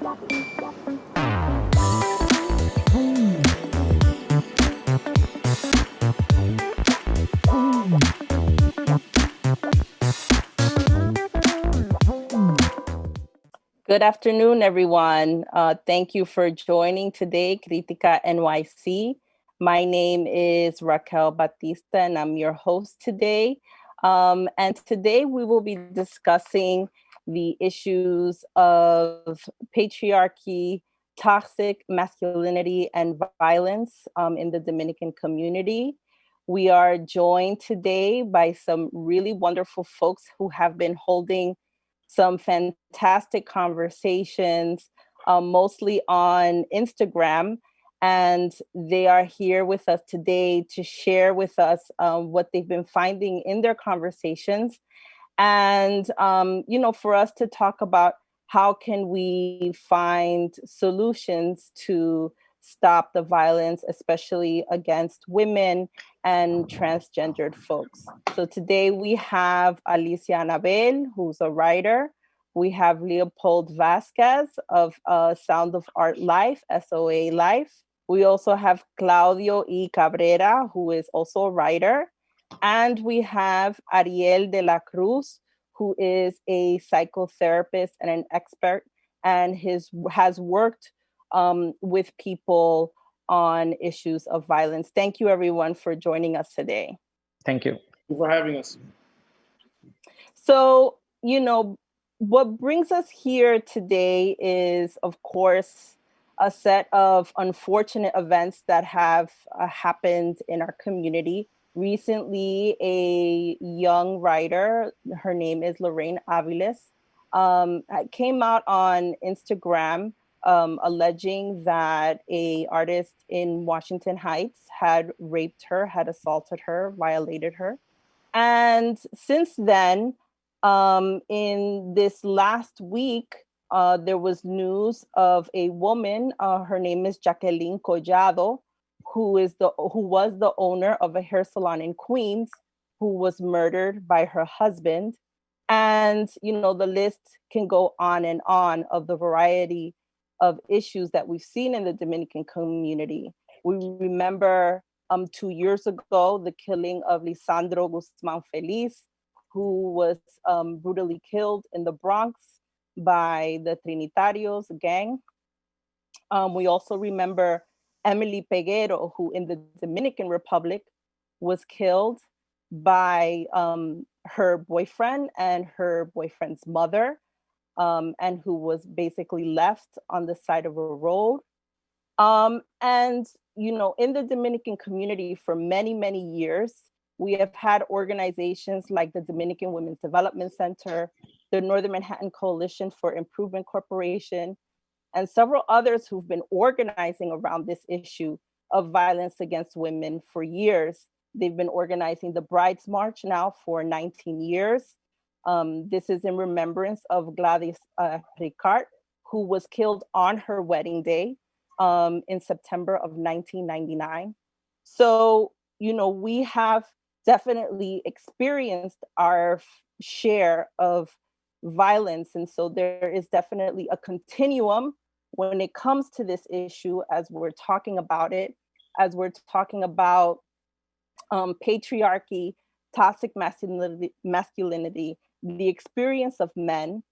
Good afternoon, everyone. Thank you for joining today, Critica NYC. My name is Raquel Batista, and I'm your host today. And today we will be discussing the issues of patriarchy, toxic masculinity, and violence in the Dominican community. We are joined today by some really wonderful folks who have been holding some fantastic conversations, mostly on Instagram. And they are here with us today to share with us what they've been finding in their conversations. And, for us to talk about how can we find solutions to stop the violence, especially against women and transgendered folks. So today we have Alicia Anabel, who's a writer. We have Leopold Vasquez of Sound of Art Life, SOA Life. We also have Claudio E. Cabrera, who is also a writer. And we have Ariel De La Cruz, who is a psychotherapist and an expert and has worked with people on issues of violence. Thank you, everyone, for joining us today. Thank you. Thank you for having us. So, what brings us here today is, of course, a set of unfortunate events that have happened in our community. Recently, a young writer, her name is Lorraine Aviles, came out on Instagram alleging that a artist in Washington Heights had raped her, had assaulted her, violated her. And since then, in this last week, there was news of a woman, her name is Jacqueline Collado, who was the owner of a hair salon in Queens, who was murdered by her husband. And, the list can go on and on of the variety of issues that we've seen in the Dominican community. We remember 2 years ago, the killing of Lisandro Guzman Feliz, who was brutally killed in the Bronx by the Trinitarios gang. We also remember Emily Peguero, who in the Dominican Republic was killed by her boyfriend and her boyfriend's mother, and who was basically left on the side of a road. And, in the Dominican community for many, many years, we have had organizations like the Dominican Women's Development Center, the Northern Manhattan Coalition for Improvement Corporation, and several others who've been organizing around this issue of violence against women for years. They've been organizing the Brides March now for 19 years. This is in remembrance of Gladys Ricard, who was killed on her wedding day in September of 1999. So, we have definitely experienced our share of violence. And so there is definitely a continuum when it comes to this issue as we're talking about it, as we're talking about patriarchy, toxic masculinity, the experience of men,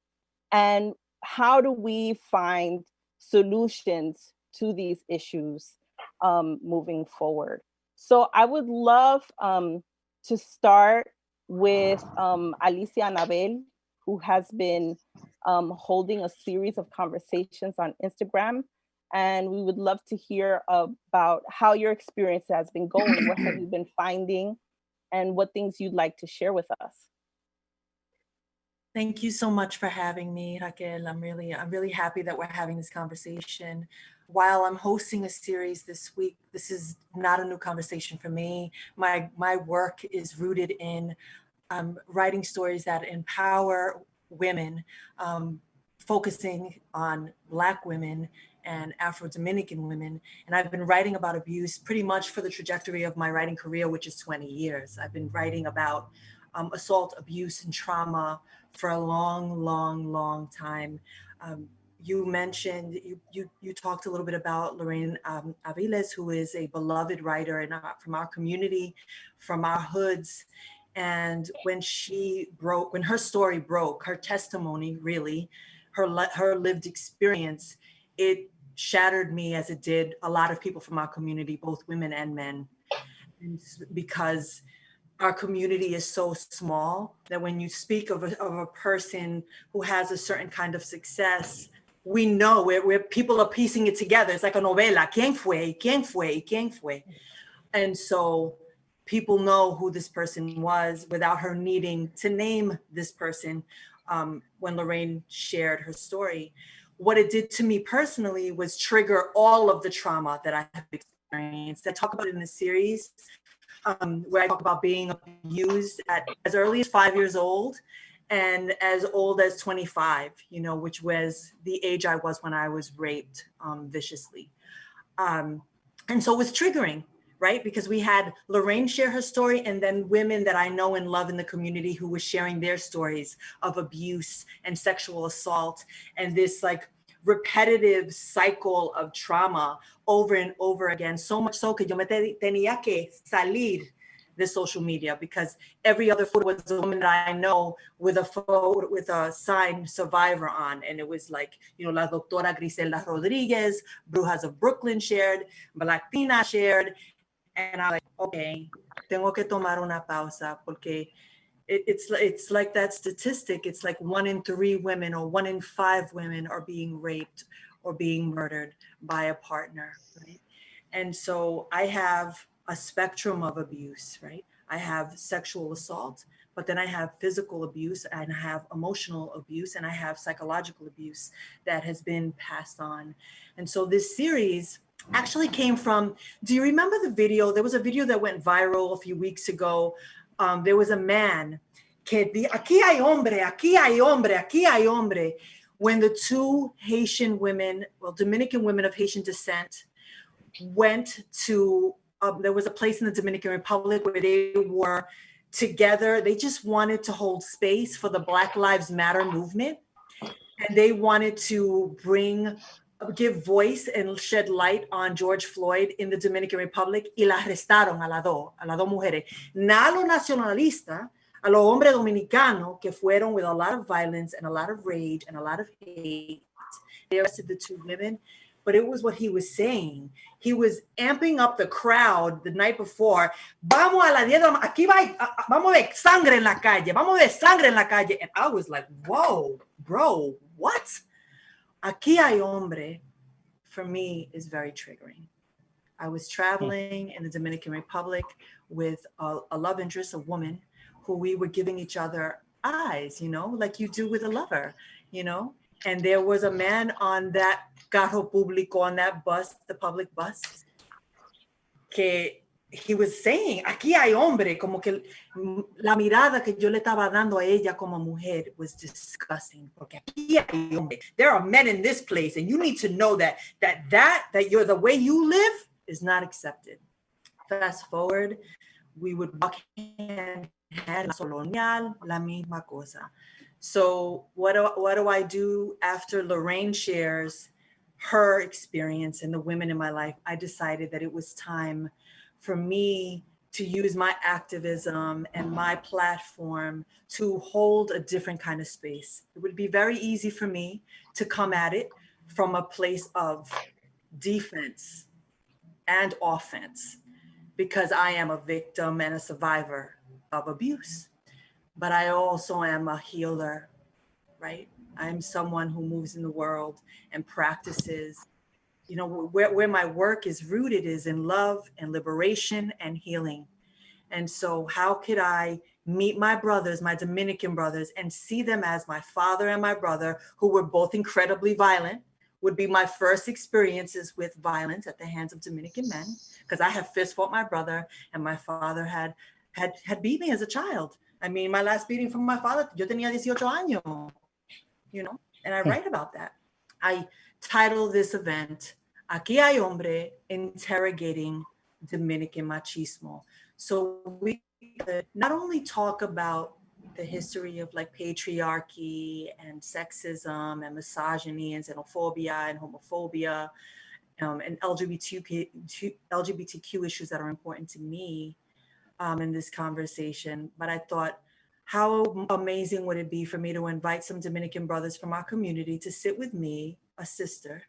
and how do we find solutions to these issues moving forward. So I would love to start with Alicia Anabel, who has been holding a series of conversations on Instagram. And we would love to hear about how your experience has been going. What have you been finding, and what things you'd like to share with us? Thank you so much for having me, Raquel. I'm really happy that we're having this conversation. While I'm hosting a series this week, this is not a new conversation for me. My work is rooted in writing stories that empower women, focusing on Black women and Afro-Dominican women. And I've been writing about abuse pretty much for the trajectory of my writing career, which is 20 years. I've been writing about assault, abuse, and trauma for a long, long, long time. you mentioned, you talked a little bit about Lorraine Aviles, who is a beloved writer from our community, from our hoods. And when when her story broke, her testimony really, her lived experience, it shattered me as it did a lot of people from our community, both women and men. And because our community is so small that when you speak of a person who has a certain kind of success, we know where people are piecing it together. It's like a novela. ¿Quién fue? ¿Quién fue? ¿Quién fue? And so people know who this person was without her needing to name this person. When Lorraine shared her story, what it did to me personally was trigger all of the trauma that I have experienced. I talk about it in the series, where I talk about being abused at as early as 5 years old and as old as 25, which was the age I was when I was raped viciously. And so it was triggering, right? Because we had Lorraine share her story, and then women that I know and love in the community who were sharing their stories of abuse and sexual assault, and this like repetitive cycle of trauma over and over again. So much so que yo me tenía que salir de social media, because every other photo was a woman that I know with a photo with a signed survivor on, and it was like, La Doctora Griselda Rodriguez, Brujas of Brooklyn shared, Black Tina shared, and I was like, okay, tengo que tomar una pausa, porque it's like that statistic. It's like 1 in 3 women or 1 in 5 women are being raped or being murdered by a partner, right? And so I have a spectrum of abuse, right? I have sexual assault, but then I have physical abuse, and I have emotional abuse, and I have psychological abuse that has been passed on. And so this series actually came from, do you remember the video? There was a video that went viral a few weeks ago. There was a man, que aquí hay hombre, aquí hay hombre, aquí hay hombre. When the 2 Haitian women, Dominican women of Haitian descent, went to, there was a place in the Dominican Republic where they were together. They just wanted to hold space for the Black Lives Matter movement. And they wanted to give voice and shed light on George Floyd in the Dominican Republic, y la arrestaron a las dos mujeres. Na los nacionalistas, a los hombres dominicanos que fueron with a lot of violence and a lot of rage and a lot of hate. They arrested the 2 women, but it was what he was saying. He was amping up the crowd the night before. Vamos a la 10, aquí va, vamos a ver sangre en la calle, vamos a ver sangre en la calle. And I was like, whoa, bro, what? Aquí hay hombre, for me, is very triggering. I was traveling in the Dominican Republic with a love interest, a woman, who we were giving each other eyes, like you do with a lover, And there was a man on that carro público, on that bus, the public bus, que he was saying, aquí hay hombre, como que la mirada que yo le estaba dando a ella como mujer was disgusting, porque aquí hay hombre. There are men in this place, and you need to know that you're the way you live is not accepted. Fast forward, we would walk hand in hand, colonial, la misma cosa. So what do I do after Lorraine shares her experience and the women in my life? I decided that it was time for me to use my activism and my platform to hold a different kind of space. It would be very easy for me to come at it from a place of defense and offense, because I am a victim and a survivor of abuse. But I also am a healer, right? I'm someone who moves in the world and practices, where my work is rooted is in love and liberation and healing. And so how could I meet my brothers, my Dominican brothers, and see them as my father and my brother, who were both incredibly violent, would be my first experiences with violence at the hands of Dominican men, because I have fist fought my brother, and my father had beat me as a child. I mean, my last beating from my father, yo tenía 18 años, and I write about that. I title this event, Aquí hay hombre, interrogating Dominican machismo. So we could not only talk about the history of like patriarchy and sexism and misogyny and xenophobia and homophobia, and LGBTQ issues that are important to me in this conversation. But I thought, how amazing would it be for me to invite some Dominican brothers from our community to sit with me, a sister,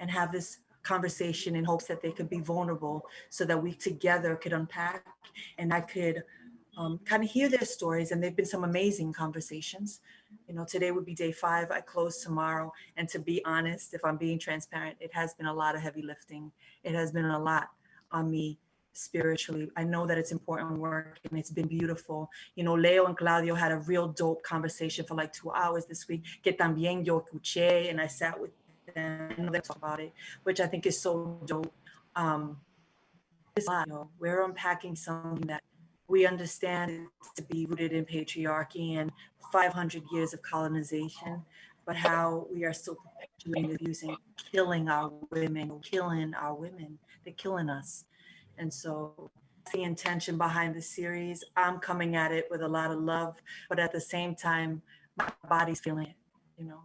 and have this conversation in hopes that they could be vulnerable so that we together could unpack and I could kind of hear their stories. And there've been some amazing conversations. You know, today would be day 5. I close tomorrow. And to be honest, if I'm being transparent, it has been a lot of heavy lifting. It has been a lot on me spiritually. I know that it's important work and it's been beautiful. You know, Leo and Claudio had a real dope conversation for like 2 hours this week. Que también yo escuché, and I sat with them and they talk about it, which I think is so dope. It's a lot, you know, we're unpacking something that we understand to be rooted in patriarchy and 500 years of colonization, but how we are still perpetuating abusing, killing our women, they're killing us. And so that's the intention behind the series. I'm coming at it with a lot of love, but at the same time, my body's feeling it, you know,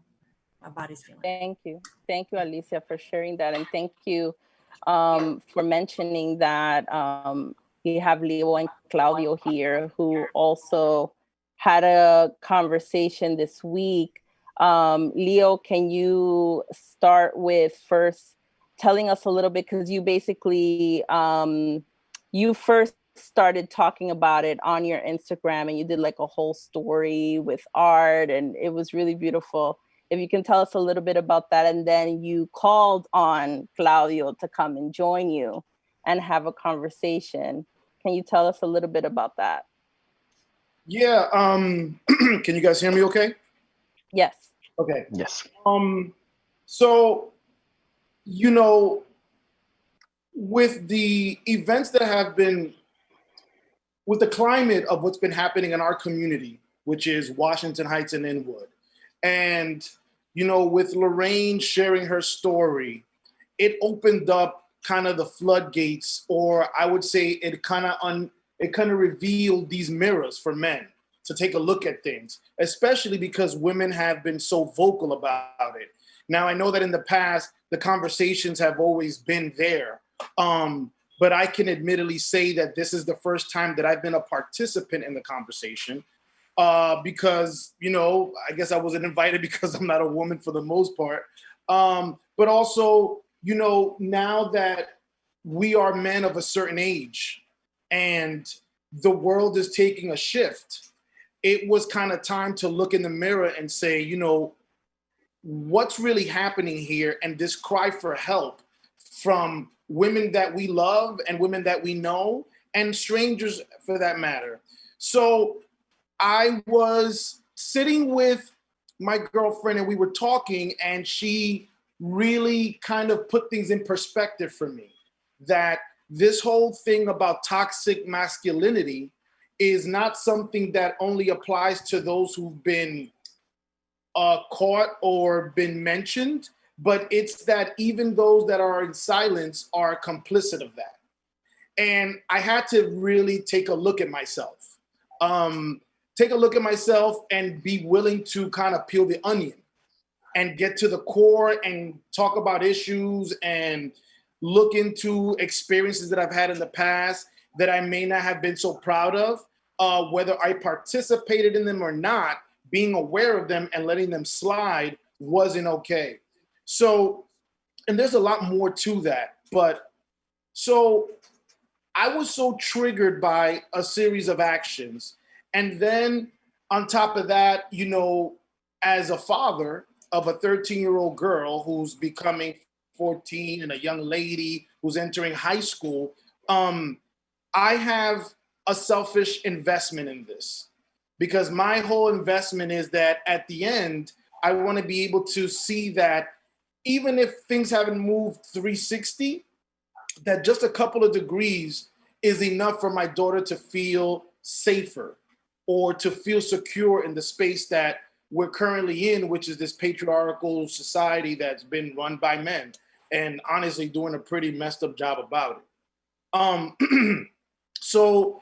my body's feeling it. Thank you. Thank you, Alicia, for sharing that. And thank you for mentioning that we have Leo and Claudio here who also had a conversation this week. Leo, can you start with first telling us a little bit, because you basically, you first started talking about it on your Instagram and you did like a whole story with art and it was really beautiful. If you can tell us a little bit about that, and then you called on Claudio to come and join you and have a conversation. Can you tell us a little bit about that? Yeah. Can you guys hear me okay? Yes. Okay. Yes. So, you know, with the events that have been, with the climate of what's been happening in our community, which is Washington Heights and Inwood, and, you know, with Lorraine sharing her story, it opened up kind of the floodgates, or I would say it kind of revealed these mirrors for men to take a look at things, especially because women have been so vocal about it. Now, I know that in the past, the conversations have always been there, but I can admittedly say that this is the first time that I've been a participant in the conversation. Because, you know, I guess I wasn't invited because I'm not a woman for the most part. But also, you know, now that we are men of a certain age and the world is taking a shift, it was kind of time to look in the mirror and say, you know, what's really happening here? And this cry for help from women that we love and women that we know and strangers for that matter. So I was sitting with my girlfriend and we were talking, and she really kind of put things in perspective for me, that this whole thing about toxic masculinity is not something that only applies to those who've been caught or been mentioned, but it's that even those that are in silence are complicit of that. And I had to really take a look at myself. And be willing to kind of peel the onion and get to the core and talk about issues and look into experiences that I've had in the past that I may not have been so proud of, whether I participated in them or not. Being aware of them and letting them slide wasn't okay. So, and there's a lot more to that, but so I was so triggered by a series of actions. And then on top of that, you know, as a father of a 13-year-old girl who's becoming 14 and a young lady who's entering high school, I have a selfish investment in this, because my whole investment is that at the end, I want to be able to see that even if things haven't moved 360, that just a couple of degrees is enough for my daughter to feel safer or to feel secure in the space that we're currently in, which is this patriarchal society that's been run by men and honestly doing a pretty messed up job about it. So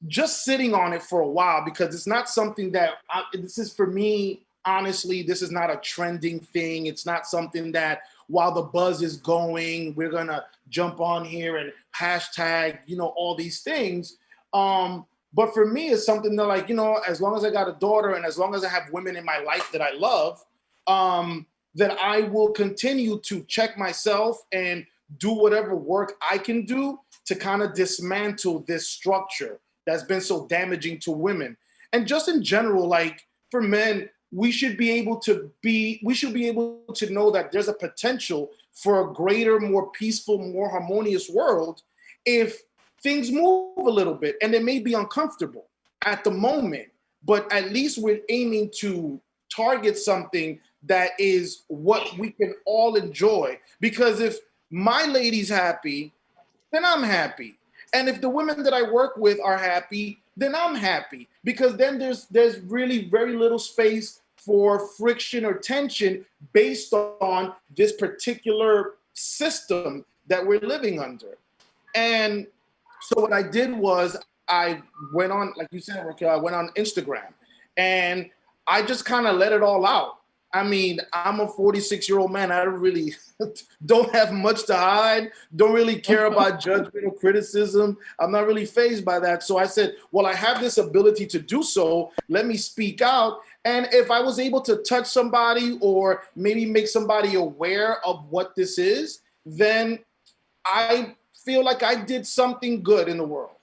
just sitting on it for a while, because it's not something that this is for me. Honestly, this is not a trending thing. It's not something that while the buzz is going, we're gonna jump on here and hashtag, all these things. But for me, it's something that, like, as long as I got a daughter and as long as I have women in my life that I love, that I will continue to check myself and do whatever work I can do to kind of dismantle this structure that's been so damaging to women. And just in general, like, for men, we should be able to know that there's a potential for a greater, more peaceful, more harmonious world if things move a little bit. And it may be uncomfortable at the moment, but at least we're aiming to target something that is what we can all enjoy. Because if my lady's happy, then I'm happy. And if the women that I work with are happy, then I'm happy, because then there's really very little space for friction or tension based on this particular system that we're living under. And so what I did was I went on, like you said, Raquel, I went on Instagram and I just kind of let it all out. I mean, I'm a 46-year-old man. I really don't have much to hide. Don't really care about judgment or criticism. I'm not really fazed by that. So I said, well, I have this ability to do so. Let me speak out. And if I was able to touch somebody or maybe make somebody aware of what this is, then I feel like I did something good in the world.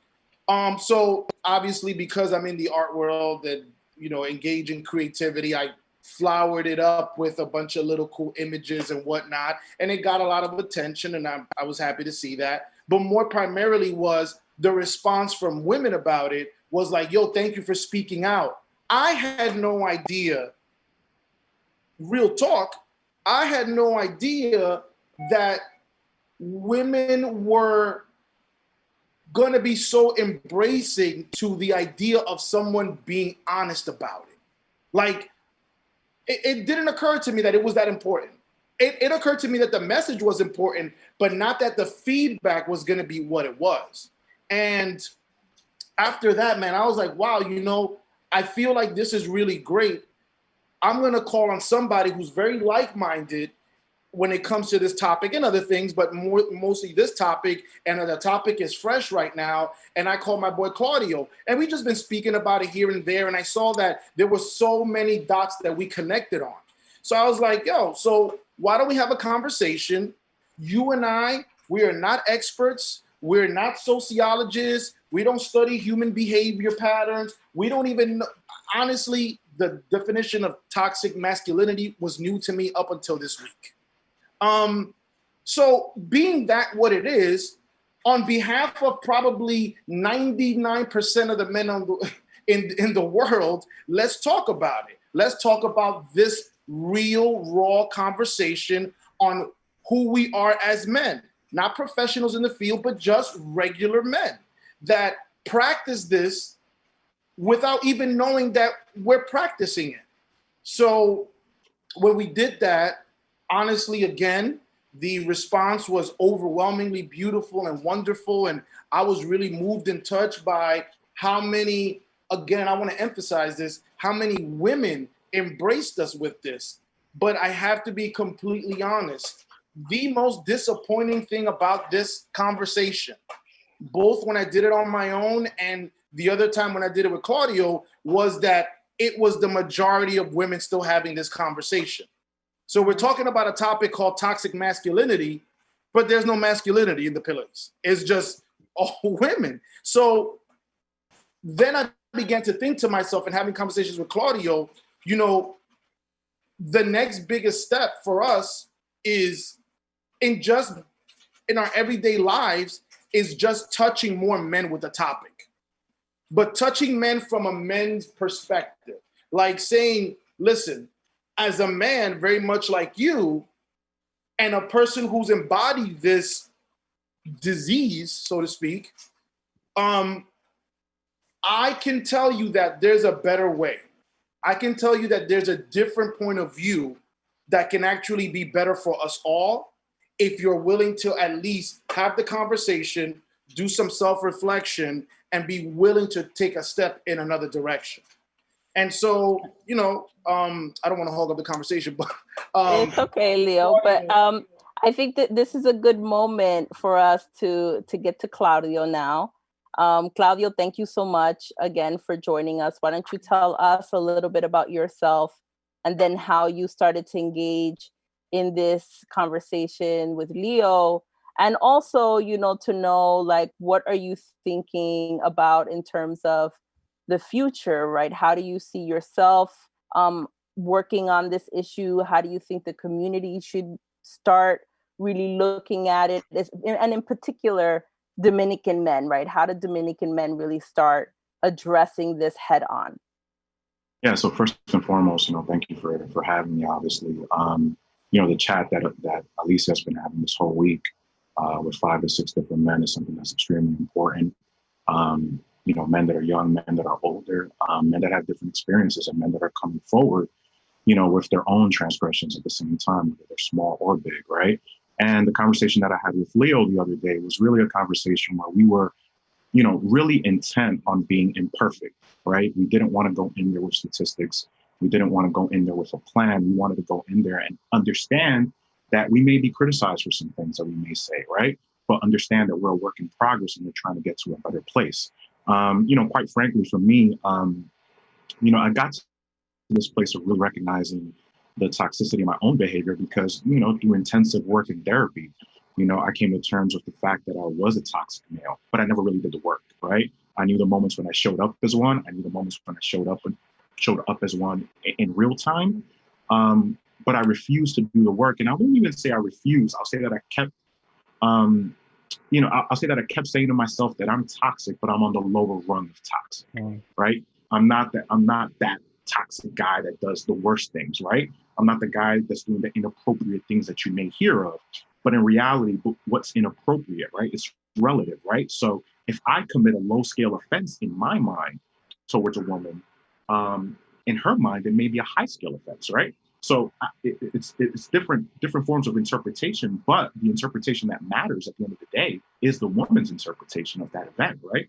So obviously, because I'm in the art world and, engage in creativity, I flowered it up with a bunch of little cool images and whatnot. And it got a lot of attention, and I was happy to see that. But more primarily was the response from women about it was like, yo, thank you for speaking out. I had no idea, real talk, I had no idea that women were going to be so embracing to the idea of someone being honest about it. Like, it didn't occur to me that it was that important. It occurred to me that the message was important, but not that the feedback was going to be what it was. And after that, man, I was like, wow, I feel like this is really great. I'm going to call on somebody who's very like-minded when it comes to this topic and other things, but mostly this topic. And the topic is fresh right now. And I called my boy Claudio, and we just been speaking about it here and there. And I saw that there were so many dots that we connected on. So I was like, yo, so why don't we have a conversation? You and I, we are not experts. We're not sociologists. We don't study human behavior patterns. We don't even know. Honestly, the definition of toxic masculinity was new to me up until this week. So being that what it is, on behalf of probably 99% of the men in the world, let's talk about it. Let's talk about this real, raw conversation on who we are as men, not professionals in the field, but just regular men that practice this without even knowing that we're practicing it. So when we did that, honestly, again, the response was overwhelmingly beautiful and wonderful. And I was really moved and touched by how many, again, I want to emphasize this, how many women embraced us with this. But I have to be completely honest. The most disappointing thing about this conversation, both when I did it on my own and the other time when I did it with Claudio, was that it was the majority of women still having this conversation. So we're talking about a topic called toxic masculinity, but there's no masculinity in the pillars. It's just all women. So then I began to think to myself and having conversations with Claudio, the next biggest step for us is in our everyday lives is just touching more men with the topic, but touching men from a men's perspective, like saying, listen, as a man, very much like you, and a person who's embodied this disease, so to speak, I can tell you that there's a better way. I can tell you that there's a different point of view that can actually be better for us all if you're willing to at least have the conversation, do some self-reflection, and be willing to take a step in another direction. And so, you know, I don't want to hog up the conversation, but it's okay, Leo. But I think that this is a good moment for us to get to Claudio now. Claudio, thank you so much again for joining us. Why don't you tell us a little bit about yourself and then how you started to engage in this conversation with Leo, and also, you know, to know, like, what are you thinking about in terms of the future, right? How do you see yourself working on this issue? How do you think the community should start really looking at it? And in particular, Dominican men, right? How do Dominican men really start addressing this head on? Yeah, so first and foremost, you know, thank you for having me, obviously. You know, the chat that Alicia has been having this whole week with 5 to 6 different men is something that's extremely important. You know, men that are young, men that are older, men that have different experiences, and men that are coming forward, you know, with their own transgressions at the same time, whether they're small or big, right? And the conversation that I had with Leo the other day was really a conversation where we were, you know, really intent on being imperfect, right? We didn't want to go in there with statistics. We didn't want to go in there with a plan. We wanted to go in there and understand that we may be criticized for some things that we may say, right? But understand that we're a work in progress and we're trying to get to a better place. You know, quite frankly, for me, you know, I got to this place of really recognizing the toxicity of my own behavior because, you know, through intensive work in therapy, you know, I came to terms with the fact that I was a toxic male, but I never really did the work, right? I knew the moments when I showed up as one. I knew the moments when I showed up as one in real time. But I refused to do the work. And I wouldn't even say I refused. I'll say that I kept, you know, I'll say that I kept saying to myself that I'm toxic, but I'm on the lower rung of toxic, right? I'm not that toxic guy that does the worst things, right? I'm not the guy that's doing the inappropriate things that you may hear of. But in reality, what's inappropriate, right? It's relative, right? So if I commit a low scale offense in my mind towards a woman, in her mind, it may be a high scale offense, right? So it's different forms of interpretation, but the interpretation that matters at the end of the day is the woman's interpretation of that event, right?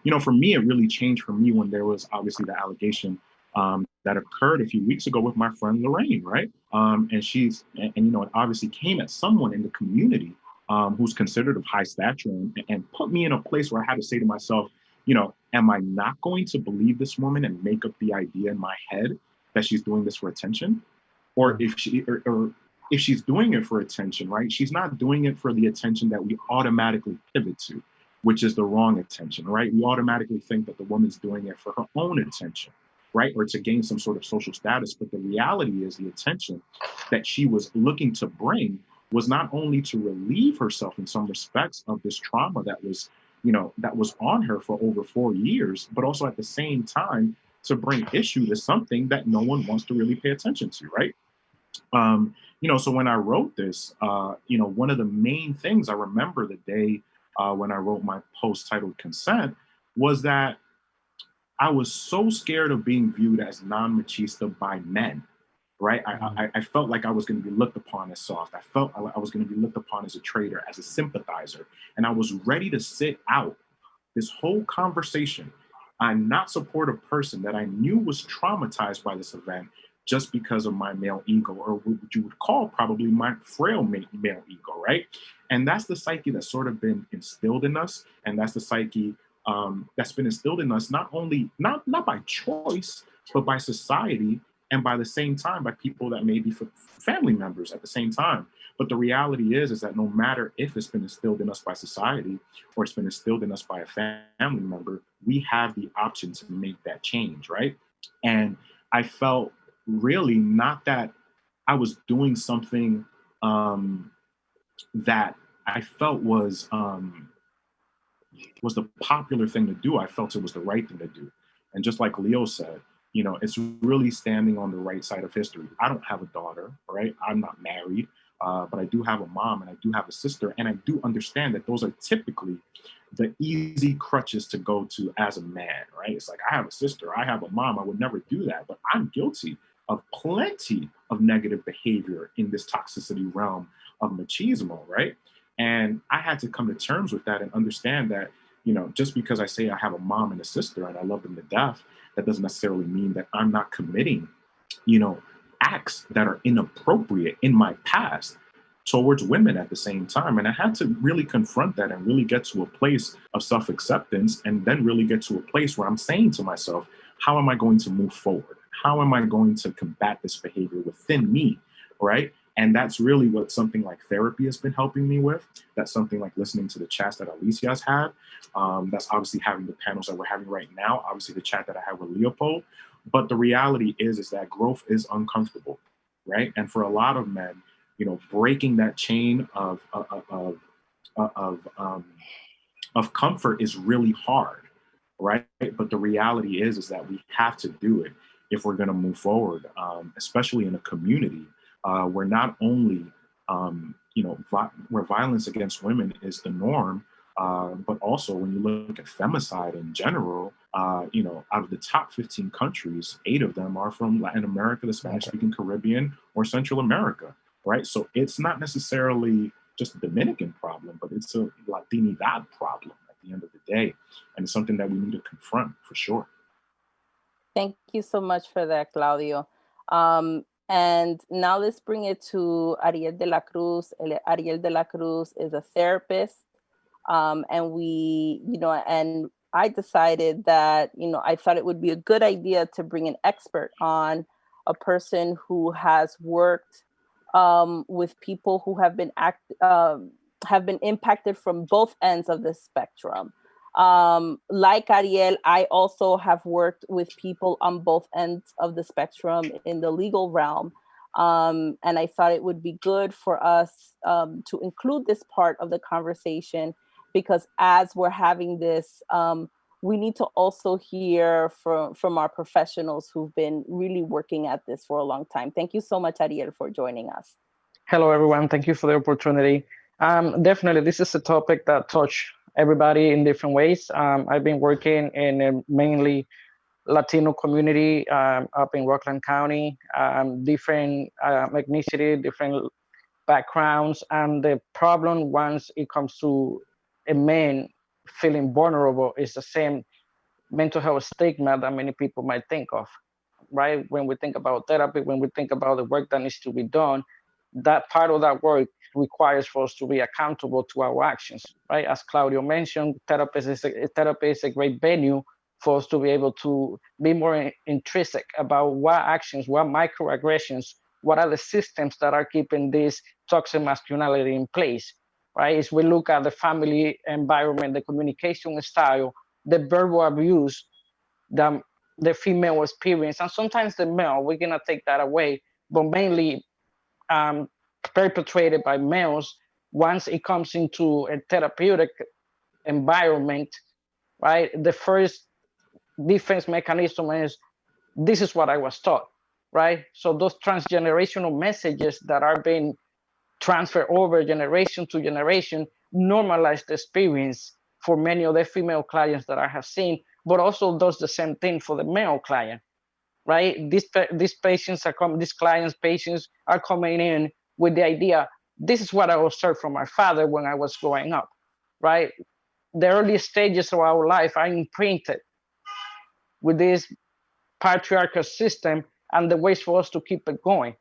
You know, for me, it really changed for me when there was obviously the allegation that occurred a few weeks ago with my friend Lorraine, right? And you know, it obviously came at someone in the community who's considered of high stature and put me in a place where I had to say to myself, you know, am I not going to believe this woman and make up the idea in my head that she's doing this for attention? Or if she's doing it for attention, right? She's not doing it for the attention that we automatically pivot to, which is the wrong attention, right? We automatically think that the woman's doing it for her own attention, right? Or to gain some sort of social status. But the reality is the attention that she was looking to bring was not only to relieve herself in some respects of this trauma that was, you know, that was on her for over 4 years, but also at the same time to bring issue to something that no one wants to really pay attention to, right? You know, so when I wrote this, you know, one of the main things I remember the day when I wrote my post titled Consent was that I was so scared of being viewed as non-machista by men, right? I felt like I was going to be looked upon as soft. I felt I was going to be looked upon as a traitor, as a sympathizer. And I was ready to sit out this whole conversation and not support a person that I knew was traumatized by this event just because of my male ego, or what you would call probably my frail male ego, right? And that's the psyche that's sort of been instilled in us. And that's the psyche that's been instilled in us, not by choice, but by society, and by the same time by people that may be family members at the same time. But the reality is that no matter if it's been instilled in us by society or it's been instilled in us by a family member, we have the option to make that change, right? And I felt really not that I was doing something that I felt was the popular thing to do. I felt it was the right thing to do. And just like Leo said, you know, it's really standing on the right side of history. I don't have a daughter, right? I'm not married, but I do have a mom and I do have a sister. And I do understand that those are typically the easy crutches to go to as a man, right? It's like, I have a sister, I have a mom, I would never do that, but I'm guilty of plenty of negative behavior in this toxicity realm of machismo, right? And I had to come to terms with that and understand that, just because I say I have a mom and a sister and I love them to death, that doesn't necessarily mean that I'm not committing, acts that are inappropriate in my past towards women at the same time. And I had to really confront that and really get to a place of self-acceptance, and then really get to a place where I'm saying to myself, how am I going to move forward? How am I going to combat this behavior within me, right? And that's really what something like therapy has been helping me with. That's something like listening to the chats that Alicia has had. That's obviously having the panels that we're having right now, obviously the chat that I had with Leopold. But the reality is that growth is uncomfortable, right? And for a lot of men, breaking that chain of comfort is really hard, right? But the reality is that we have to do it if we're going to move forward, especially in a community where not only where violence against women is the norm, but also when you look at femicide in general, out of the top 15 countries, 8 of them are from Latin America, the Spanish-speaking Caribbean, or Central America, right? So it's not necessarily just a Dominican problem, but it's a Latinidad problem at the end of the day. And it's something that we need to confront for sure. Thank you so much for that, Claudio. And now let's bring it to Ariel De La Cruz. Ariel De La Cruz is a therapist. And we, and I decided that, I thought it would be a good idea to bring an expert on, a person who has worked with people who have been impacted from both ends of the spectrum. Like Ariel, I also have worked with people on both ends of the spectrum in the legal realm. And I thought it would be good for us to include this part of the conversation, because as we're having this, we need to also hear from our professionals who've been really working at this for a long time. Thank you so much, Ariel, for joining us. Hello, everyone. Thank you for the opportunity. Definitely, this is a topic that touches everybody in different ways. I've been working in a mainly Latino community up in Rockland County, different ethnicity, different backgrounds. And the problem once it comes to a man feeling vulnerable is the same mental health stigma that many people might think of, right? When we think about therapy, when we think about the work that needs to be done, that part of that work requires for us to be accountable to our actions, right? As Claudio mentioned, therapy is a great venue for us to be able to be more intrinsic about what actions, what microaggressions, what are the systems that are keeping this toxic masculinity in place, right? As we look at the family environment, the communication style, the verbal abuse that the female experience, and sometimes the male, we're gonna take that away, but mainly perpetrated by males. Once it comes into a therapeutic environment, right? The first defense mechanism is, this is what I was taught, right? So those transgenerational messages that are being transferred over generation to generation normalize the experience for many of the female clients that I have seen, but also does the same thing for the male client, right? These patients are coming in with the idea, this is what I observed from my father when I was growing up, right? The early stages of our life are imprinted with this patriarchal system and the ways for us to keep it going.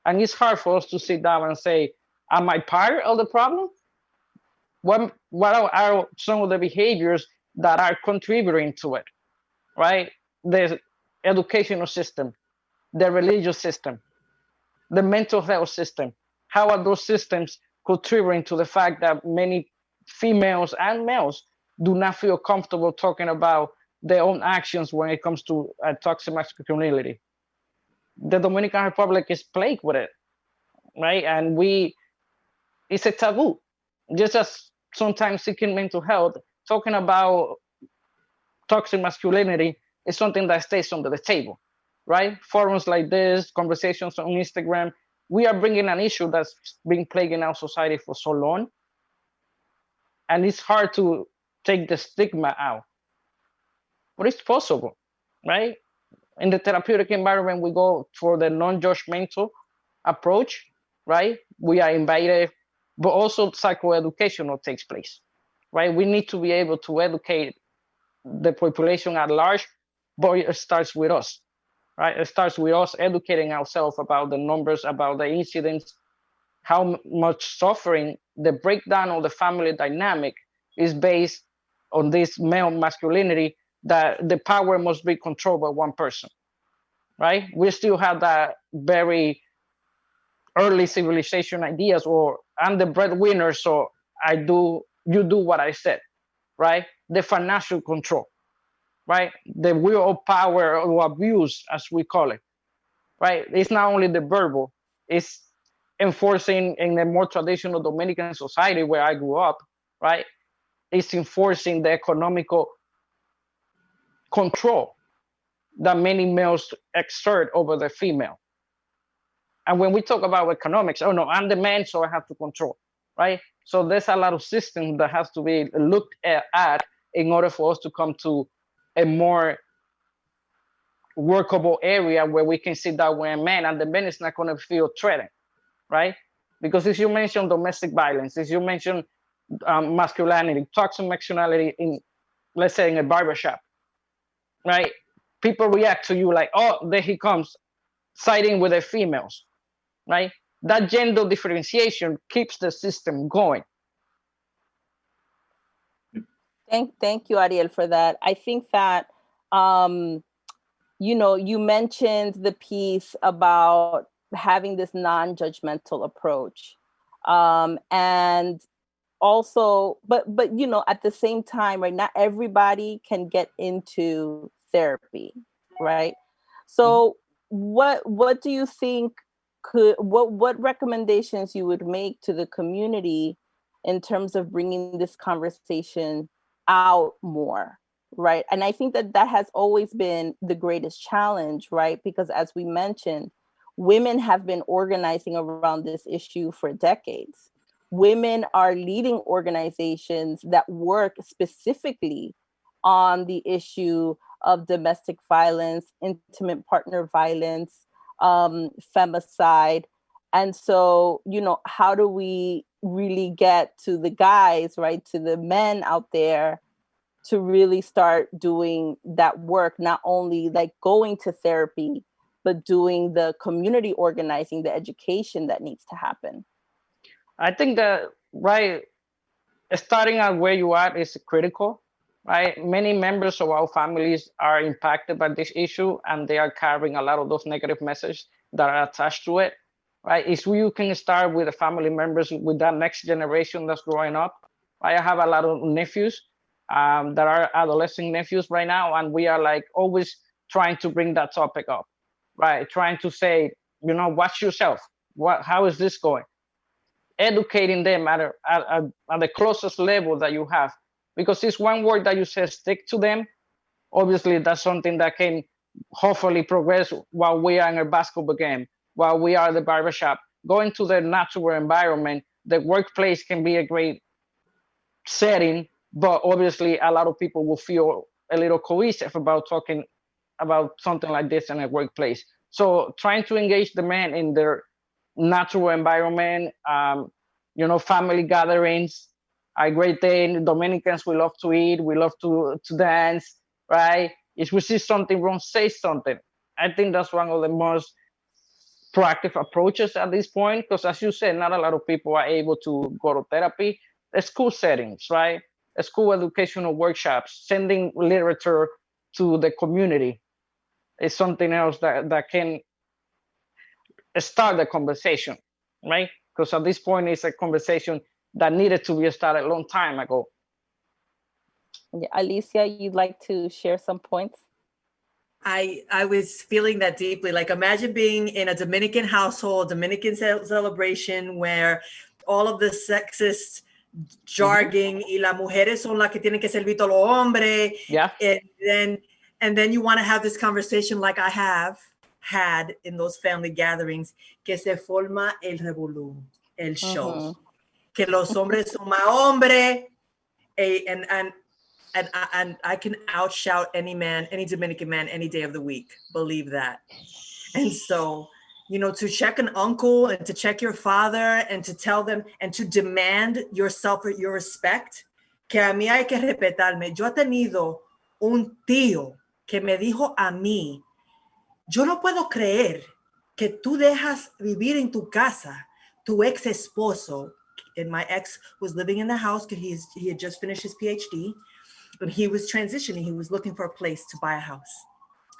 And it's hard for us to sit down and say, am I part of the problem? What are some of the behaviors that are contributing to it, right? The educational system, the religious system, the mental health system. How are those systems contributing to the fact that many females and males do not feel comfortable talking about their own actions when it comes to toxic masculinity? The Dominican Republic is plagued with it, right? And it's a taboo. Just as sometimes seeking mental health, talking about toxic masculinity is something that stays under the table, right? Forums like this, conversations on Instagram, we are bringing an issue that's been plaguing our society for so long. And it's hard to take the stigma out, but it's possible, right? In the therapeutic environment, we go for the non-judgmental approach, right? We are invited, but also psychoeducational takes place, right? We need to be able to educate the population at large, but it starts with us, right? It starts with us educating ourselves about the numbers, about the incidents, how much suffering, the breakdown of the family dynamic is based on this male masculinity, that the power must be controlled by one person, right? We still have that very early civilization ideas, or I'm the breadwinner, so you do what I said, right? The financial control, right? The will of power or abuse, as we call it, right? It's not only the verbal, it's enforcing in a more traditional Dominican society where I grew up, right? It's enforcing the economical control that many males exert over the female. And when we talk about economics, oh no, I'm the man, so I have to control, right? So there's a lot of systems that has to be looked at in order for us to come to a more workable area where we can sit down with a man and the man is not going to feel threatened, right? Because as you mentioned domestic violence, as you mentioned masculinity, toxic masculinity in, let's say, in a barbershop, right? People react to you like, oh, there he comes, siding with the females, right? That gender differentiation keeps the system going. Thank you, Ariel, for that. I think that, you know, you mentioned the piece about having this non-judgmental approach. And also, but you know, at the same time, right, not everybody can get into therapy, right? So what do you think what recommendations you would make to the community in terms of bringing this conversation out more, right? And I think that that has always been the greatest challenge, right? Because as we mentioned, women have been organizing around this issue for decades. Women are leading organizations that work specifically on the issue of domestic violence, intimate partner violence, femicide. And so, you know, how do we really get to the guys, right, to the men out there to really start doing that work, not only like going to therapy, but doing the community organizing, the education that needs to happen? I think that, right, starting at where you are is critical, right? Many members of our families are impacted by this issue and they are carrying a lot of those negative messages that are attached to it, right? If you can start with the family members, with that next generation that's growing up. I have a lot of nephews that are adolescent nephews right now, and we are like always trying to bring that topic up, right? Trying to say, you know, watch yourself. How is this going? Educating them at the closest level that you have, because it's one word that you say, stick to them. Obviously, that's something that can hopefully progress while we are in a basketball game, while we are at the barbershop. Going to the natural environment, the workplace can be a great setting, but obviously a lot of people will feel a little cohesive about talking about something like this in a workplace. So trying to engage the men in their natural environment, you know, family gatherings, a great day. Dominicans, we love to eat, we love to dance, right? If we see something wrong, say something. I think that's one of the most proactive approaches at this point, because as you said, not a lot of people are able to go to therapy. School settings, right? School educational workshops, sending literature to the community is something else that can start the conversation, right? Because at this point, it's a conversation that needed to be started a long time ago. Yeah, Alicia, you'd like to share some points? I was feeling that deeply. Like, imagine being in a Dominican household, Dominican celebration, where all of the sexist jargon, y las mujeres son las que tienen que servir a los hombres. Yeah. And then you want to have this conversation like I have had in those family gatherings, que se forma el revolú, el show. Que los hombres son más hombres. And I can outshout any man, any Dominican man, any day of the week. Believe that. And so, you know, to check an uncle and to check your father and to tell them and to demand yourself or your respect, que a mí hay que respetarme. Yo he tenido un tío que me dijo a mí, yo no puedo creer que tú dejas vivir en tu casa tu ex esposo. And my ex was living in the house because he had just finished his PhD, but he was transitioning. He was looking for a place to buy a house.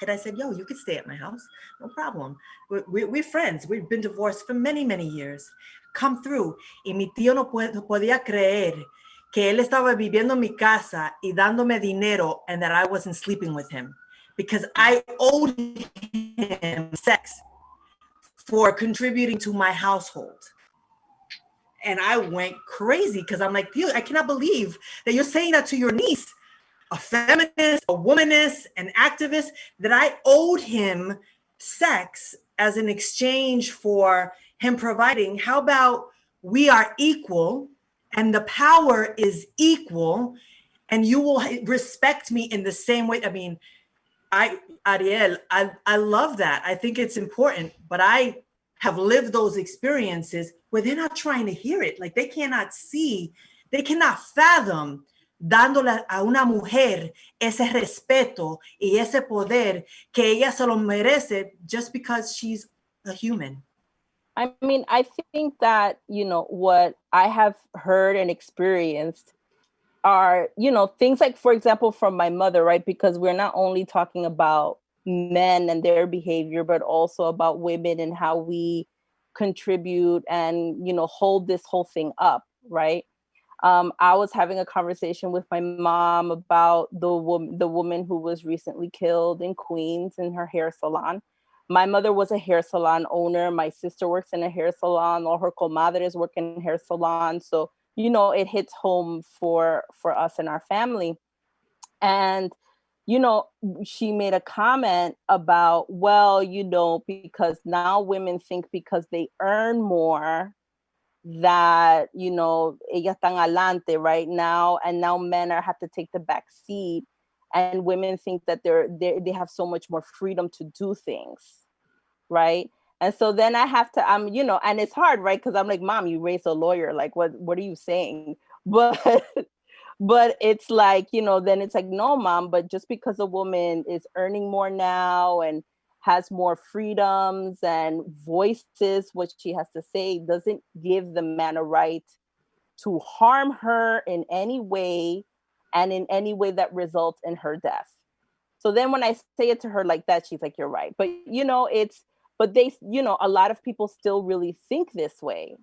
And I said, yo, you could stay at my house, no problem. We're friends. We've been divorced for many, many years. Come through. Y mi tío no podía creer que él estaba viviendo en mi casa y dándome dinero and that I wasn't sleeping with him because I owed him sex for contributing to my household. And I went crazy because I'm like, tío, I cannot believe that you're saying that to your niece, a feminist, a womanist, an activist, that I owed him sex as an exchange for him providing. How about we are equal and the power is equal and you will respect me in the same way? I mean, Ariel, I love that. I think it's important, but I have lived those experiences where they're not trying to hear it. Like they cannot see, they cannot fathom dándole a una mujer ese respeto y ese poder que ella se lo merece just because she's a human. I mean, I think that, you know, what I have heard and experienced are, you know, things like, for example, from my mother, right? Because we're not only talking about men and their behavior, but also about women and how we contribute and, you know, hold this whole thing up, right? I was having a conversation with my mom about the woman who was recently killed in Queens in her hair salon. My mother was a hair salon owner. My sister works in a hair salon. All her comadres work in hair salons. So, you know, it hits home for us and our family. And, you know, she made a comment about, well, you know, because now women think because they earn more that, you know, ellas están adelante right now, and now men have to take the back seat, and women think that they have so much more freedom to do things, right? And so then I have to, you know, and it's hard, right? Because I'm like, Mom, you raised a lawyer, like what are you saying? But but it's like, you know, then it's like, no, Mom, but just because a woman is earning more now and has more freedoms and voices what she has to say doesn't give the man a right to harm her in any way and in any way that results in her death. So then when I say it to her like that, she's like, you're right. But, you know, but they, you know, a lot of people still really think this way.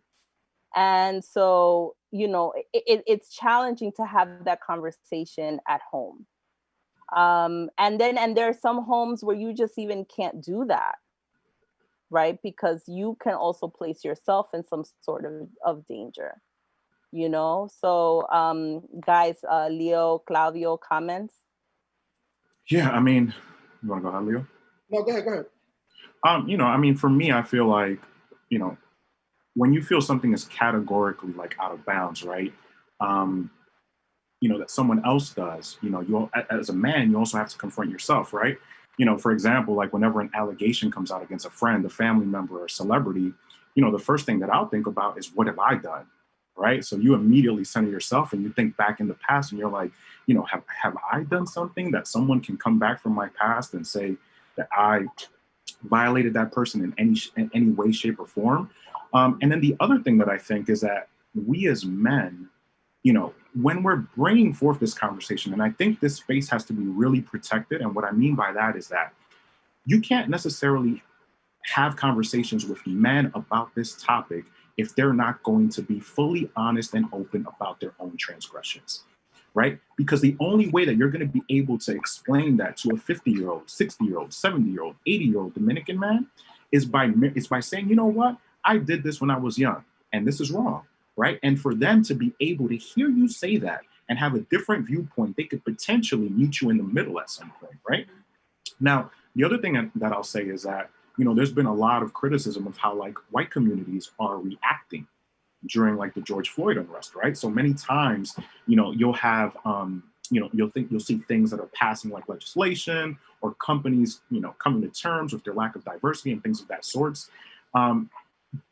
And so, you know, it's challenging to have that conversation at home. And there are some homes where you just even can't do that, right? Because you can also place yourself in some sort of danger, you know? So guys, Leo, Claudio, comments? Yeah, I mean, you want to go ahead, Leo? No, go ahead. You know, I mean, for me, I feel like, you know, when you feel something is categorically like out of bounds, right? You know, that someone else does, you know, you as a man, you also have to confront yourself, right? You know, for example, like whenever an allegation comes out against a friend, a family member, or a celebrity, you know, the first thing that I'll think about is what have I done, right? So you immediately center yourself and you think back in the past and you're like, you know, have I done something that someone can come back from my past and say that I violated that person in any way, shape, or form? And then the other thing that I think is that we as men, you know, when we're bringing forth this conversation, and I think this space has to be really protected. And what I mean by that is that you can't necessarily have conversations with men about this topic if they're not going to be fully honest and open about their own transgressions, right? Because the only way that you're going to be able to explain that to a 50-year-old, 60-year-old, 70-year-old, 80-year-old Dominican man is by saying, you know what, I did this when I was young, and this is wrong. Right. And for them to be able to hear you say that and have a different viewpoint, they could potentially meet you in the middle at some point. Right. Now, the other thing that I'll say is that, you know, there's been a lot of criticism of how like white communities are reacting during like the George Floyd unrest. Right. So many times, you know, you'll have, you know, you'll see things that are passing like legislation or companies, you know, coming to terms with their lack of diversity and things of that sorts.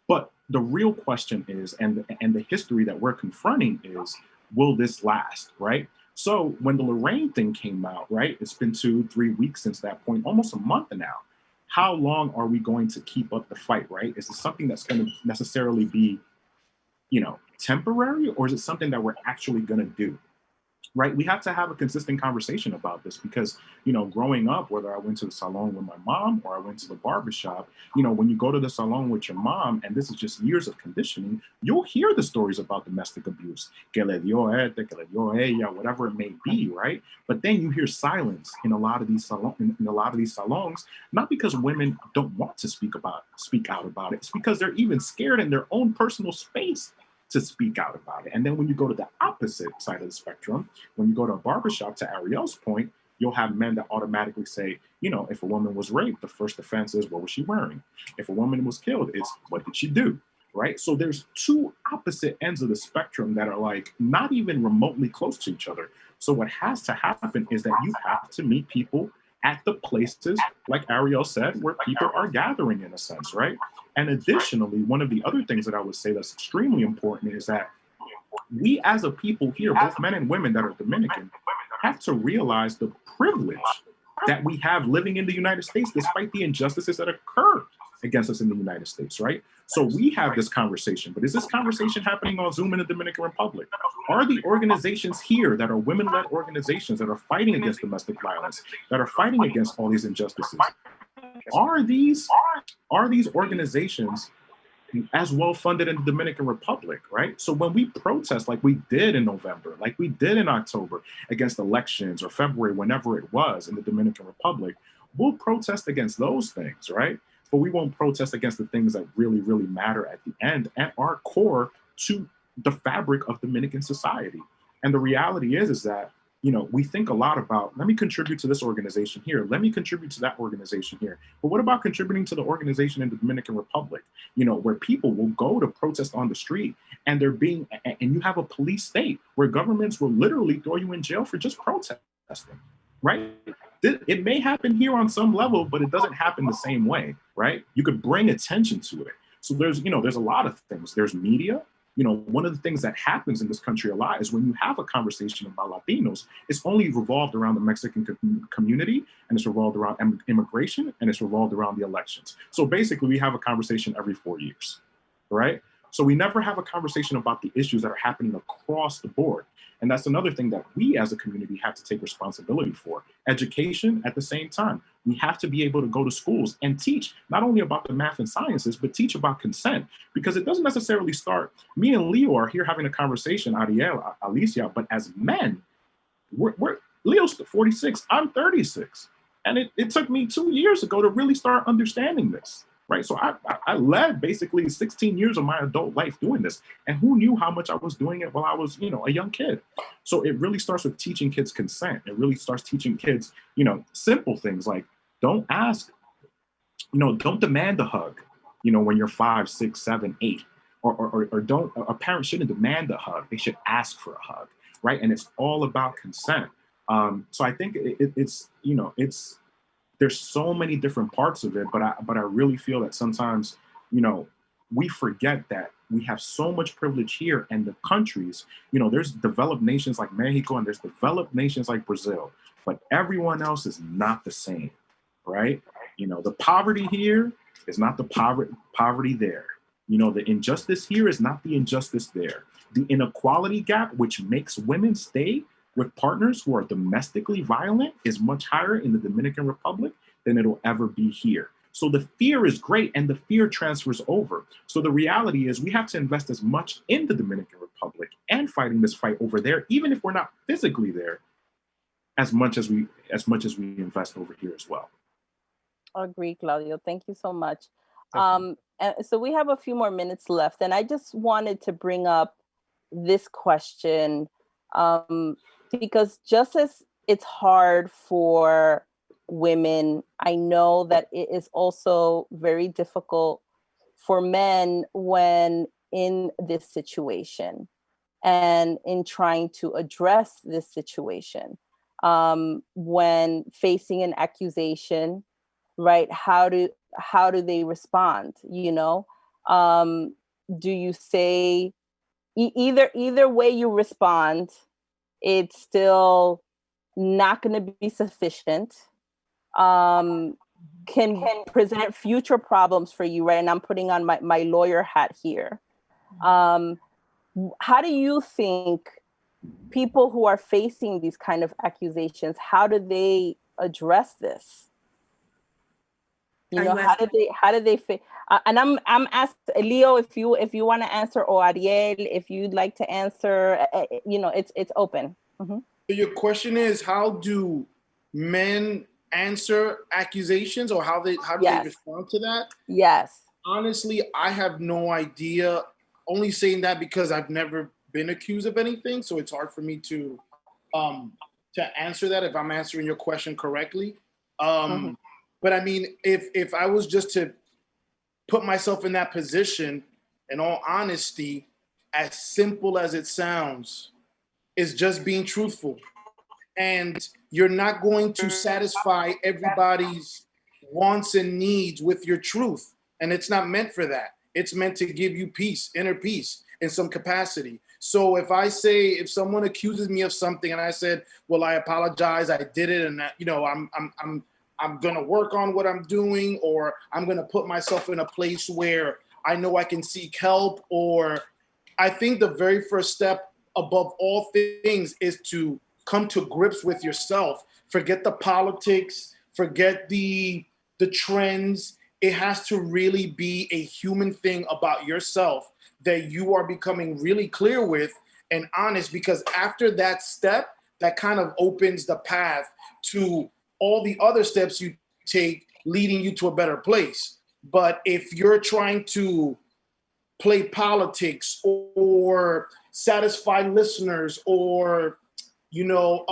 But the real question is, and the history that we're confronting is, will this last, right? So when the Lorraine thing came out, right, it's been 2-3 weeks since that point, almost a month now. How long are we going to keep up the fight, right? Is it something that's going to necessarily be, temporary, or is it something that we're actually going to do? Right? We have to have a consistent conversation about this because, growing up, whether I went to the salon with my mom or I went to the barbershop, when you go to the salon with your mom, and this is just years of conditioning, you'll hear the stories about domestic abuse, que le dio este, que le dio ella, whatever it may be, right? But then you hear silence in a lot of these salons, not because women don't want to speak out about it. It's because they're even scared in their own personal space to speak out about it. And then when you go to the opposite side of the spectrum, when you go to a barbershop, to Ariel's point, you'll have men that automatically say, if a woman was raped, the first offense is, what was she wearing? If a woman was killed, it's, what did she do? Right? So there's two opposite ends of the spectrum that are like not even remotely close to each other. So what has to happen is that you have to meet people at the places, like Ariel said, where people are gathering, in a sense, right? And additionally, one of the other things that I would say that's extremely important is that we as a people here, both men and women that are Dominican, have to realize the privilege that we have living in the United States, despite the injustices that occur against us in the United States, right? So we have this conversation, but is this conversation happening on Zoom in the Dominican Republic? Are the organizations here that are women-led organizations that are fighting against domestic violence, that are fighting against all these injustices, are these organizations as well funded in the Dominican Republic, right? So when we protest like we did in November, like we did in October against elections, or February, whenever it was in the Dominican Republic, we'll protest against those things, right? But we won't protest against the things that really, really matter at the end and are core to the fabric of Dominican society. And the reality is that, we think a lot about, let me contribute to this organization here, let me contribute to that organization here. But what about contributing to the organization in the Dominican Republic, where people will go to protest on the street and and you have a police state where governments will literally throw you in jail for just protesting, right? It may happen here on some level, but it doesn't happen the same way, right? You could bring attention to it. So there's a lot of things. There's media. One of the things that happens in this country a lot is when you have a conversation about Latinos, it's only revolved around the Mexican community, and it's revolved around immigration, and it's revolved around the elections. So basically, we have a conversation every 4 years, right? So we never have a conversation about the issues that are happening across the board. And that's another thing that we as a community have to take responsibility for. Education at the same time. We have to be able to go to schools and teach not only about the math and sciences, but teach about consent, because it doesn't necessarily start. Me and Leo are here having a conversation, Ariel, Alicia, but as men, Leo's 46, I'm 36. And it took me 2 years ago to really start understanding this. Right. So I led basically 16 years of my adult life doing this. And who knew how much I was doing it while I was, a young kid. So it really starts with teaching kids consent. It really starts teaching kids, simple things like don't ask, don't demand a hug, when you're 5, 6, 7, 8, or don't, a parent shouldn't demand a hug. They should ask for a hug. Right. And it's all about consent. So I think it's there's so many different parts of it, but I really feel that sometimes, we forget that we have so much privilege here, and the countries, there's developed nations like Mexico and there's developed nations like Brazil, but everyone else is not the same, right? The poverty here is not the poverty there. The injustice here is not the injustice there. The inequality gap, which makes women stay with partners who are domestically violent, is much higher in the Dominican Republic than it'll ever be here. So the fear is great, and the fear transfers over. So the reality is we have to invest as much in the Dominican Republic and fighting this fight over there, even if we're not physically there, as much as we invest over here as well. I agree, Claudio. Thank you so much. And so we have a few more minutes left, and I just wanted to bring up this question. Because just as it's hard for women, I know that it is also very difficult for men when in this situation and in trying to address this situation. When facing an accusation, right? How do they respond? Do you say, either way you respond, it's still not going to be sufficient. Can present future problems for you, right? And I'm putting on my lawyer hat here. How do you think people who are facing these kind of accusations, how do they address this? You know, how did they fit? And I'm asking Leo, if you want to answer, or Ariel, if you'd like to answer, you know, it's open. Mm-hmm. So your question is, how do men answer accusations, or how do they respond to that? Yes. Honestly, I have no idea. Only saying that because I've never been accused of anything, so it's hard for me to answer that if I'm answering your question correctly. But I mean, if I was just to put myself in that position, in all honesty, as simple as it sounds, is just being truthful. And you're not going to satisfy everybody's wants and needs with your truth. And it's not meant for that. It's meant to give you peace, inner peace in some capacity. So if someone accuses me of something and I said, well, I apologize, I did it, and that, you know, I'm going to work on what I'm doing, or I'm going to put myself in a place where I know I can seek help, or I think the very first step above all things is to come to grips with yourself. Forget the politics, forget the trends. It has to really be a human thing about yourself that you are becoming really clear with and honest, because after that step, that kind of opens the path to all the other steps you take leading you to a better place. But if you're trying to play politics or satisfy listeners, or, you know,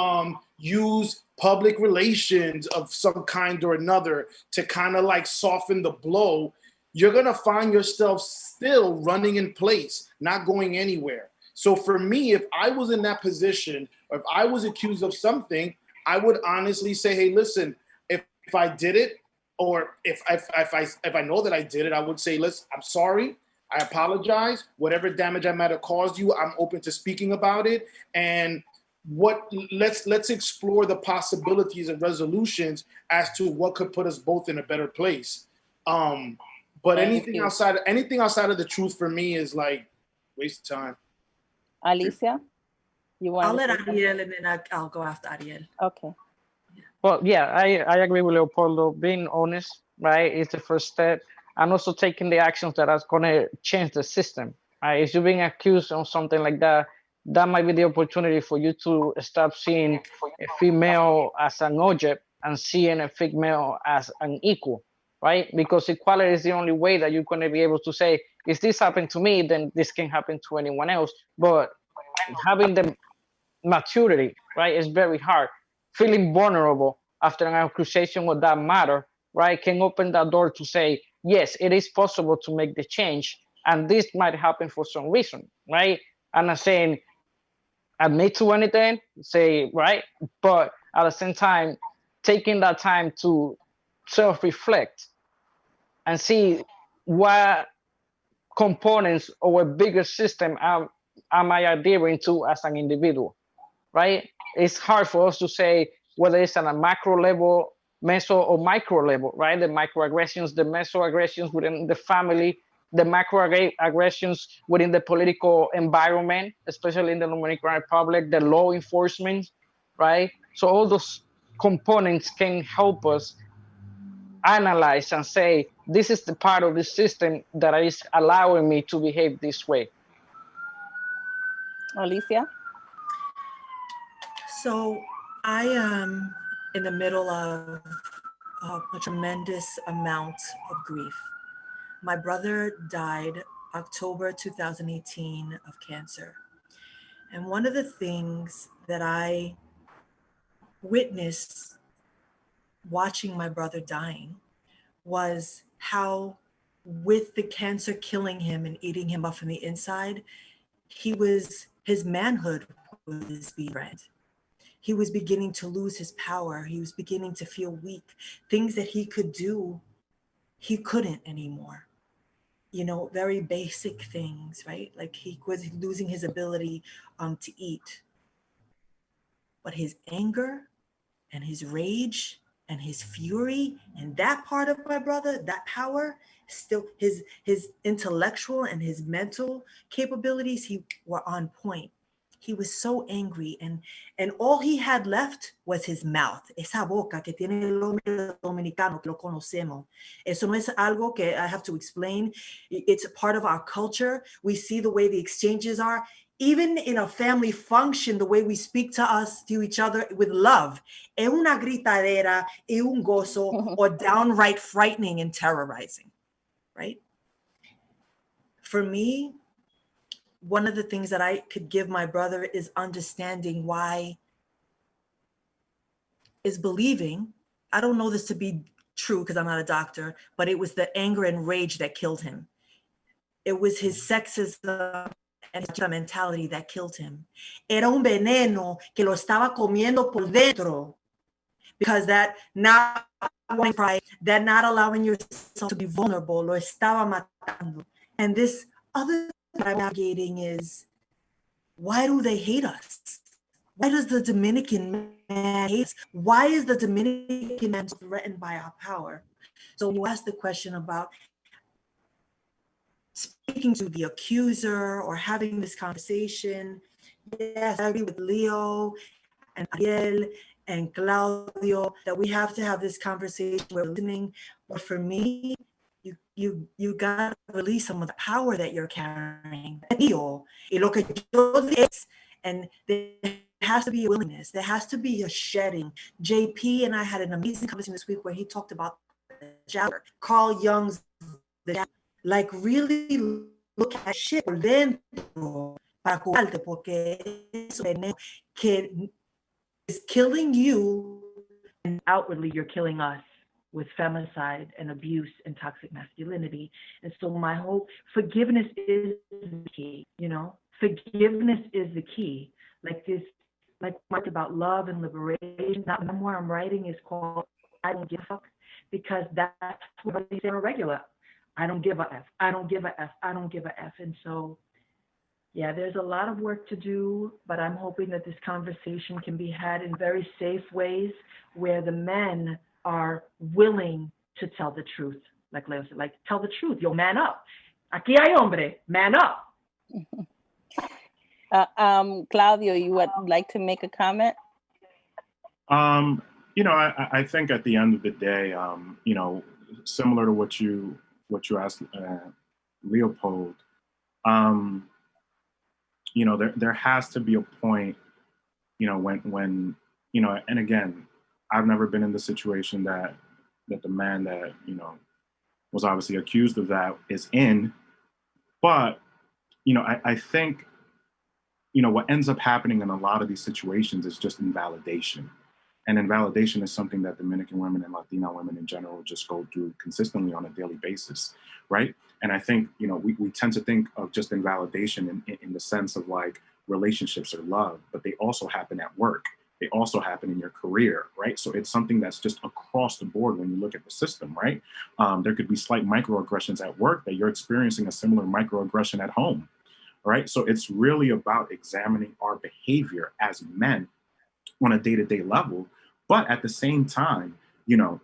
use public relations of some kind or another to kind of like soften the blow, you're going to find yourself still running in place, not going anywhere. So for me, if I was in that position, or if I was accused of something, I would honestly say, hey, listen, if I did it, or if I know that I did it, I would say, listen, I'm sorry. I apologize. Whatever damage I might have caused you, I'm open to speaking about it. And let's explore the possibilities and resolutions as to what could put us both in a better place. But anything outside of the truth for me is like waste of time. Alicia, you want? I'll let Ariel, and then I'll go after Ariel. Okay. Well, yeah, I agree with Leopoldo. Being honest, right, is the first step, and also taking the actions that are going to change the system. Right? If you're being accused of something like that, that might be the opportunity for you to stop seeing a female as an object and seeing a female as an equal, right? Because equality is the only way that you're going to be able to say, if this happened to me, then this can happen to anyone else. But having the maturity, right, is very hard. Feeling vulnerable after an accusation of that matter, right, can open that door to say, yes, it is possible to make the change, and this might happen for some reason, right? I'm not saying admit to anything, say, right, but at the same time, taking that time to self-reflect and see what components of a bigger system am I adhering to as an individual, right? It's hard for us to say whether it's on a macro level, meso or micro level, right? The microaggressions, the mesoaggressions within the family, the macroaggressions within the political environment, especially in the Dominican Republic, the law enforcement, right? So all those components can help us analyze and say, this is the part of the system that is allowing me to behave this way. Alicia? So I am in the middle of a tremendous amount of grief. My brother died October 2018 of cancer. And one of the things that I witnessed watching my brother dying was how, with the cancer killing him and eating him up from the inside, his manhood was being threatened. He was beginning to lose his power. He was beginning to feel weak. Things that he could do, he couldn't anymore. you know, very basic things, right? Like he was losing his ability to eat. But his anger and his rage and his fury and that part of my brother, that power, still his intellectual and his mental capabilities, he were on point. He was so angry, and all he had left was his mouth. Esa boca que tiene el hombre dominicano que lo conocemos. Eso no es algo que I have to explain. It's a part of our culture. We see the way the exchanges are. Even in a family function, the way we speak to each other with love, es una gritadera, es un gozo, or downright frightening and terrorizing, right? For me, one of the things that I could give my brother is understanding why, is believing. I don't know this to be true because I'm not a doctor, but it was the anger and rage that killed him. It was his sexism and his mentality that killed him. Era un veneno que lo estaba comiendo por dentro, because that not wanting pride, that not allowing yourself to be vulnerable, lo estaba matando. And this other that I'm navigating is, why do they hate us? Why does the Dominican man hate us? Why is the Dominican man threatened by our power? So when you ask the question about speaking to the accuser or having this conversation, yes, I agree with Leo and Ariel and Claudio that we have to have this conversation. We're listening, but for me, you gotta release some of the power that you're carrying. And there has to be a willingness. There has to be a shedding. JP and I had an amazing conversation this week where he talked about the jabber. Carl Jung's the jabber. Like really look at shit por dentro para curarte, porque eso que is killing you, and outwardly you're killing us with femicide and abuse and toxic masculinity. And so my hope, forgiveness is the key, you know? Forgiveness is the key. Like this, like talked about love and liberation. That memoir I'm writing is called I Don't Give a Fuck, because that's what they say on a regular. I don't give a F. I don't give a F. I don't give a F. And so, yeah, there's a lot of work to do, but I'm hoping that this conversation can be had in very safe ways where the men are willing to tell the truth. Like Leo said, like, tell the truth. Yo, man up. Aquí hay hombre. Man up. Claudio, you would like to make a comment? You know, I think at the end of the day, you know, similar to what you asked Leopold, you know, there has to be a point, you know, when you know, and again, I've never been in the situation that the man that, you know, was obviously accused of that is in, but, you know, I think, you know, what ends up happening in a lot of these situations is just invalidation. And invalidation is something that Dominican women and Latina women in general just go through consistently on a daily basis, right? And I think, you know, we tend to think of just invalidation in the sense of like relationships or love, but they also happen at work. They also happen in your career, right? So it's something that's just across the board when you look at the system, right? There could be slight microaggressions at work that you're experiencing a similar microaggression at home, right? So it's really about examining our behavior as men on a day-to-day level. But at the same time, you know,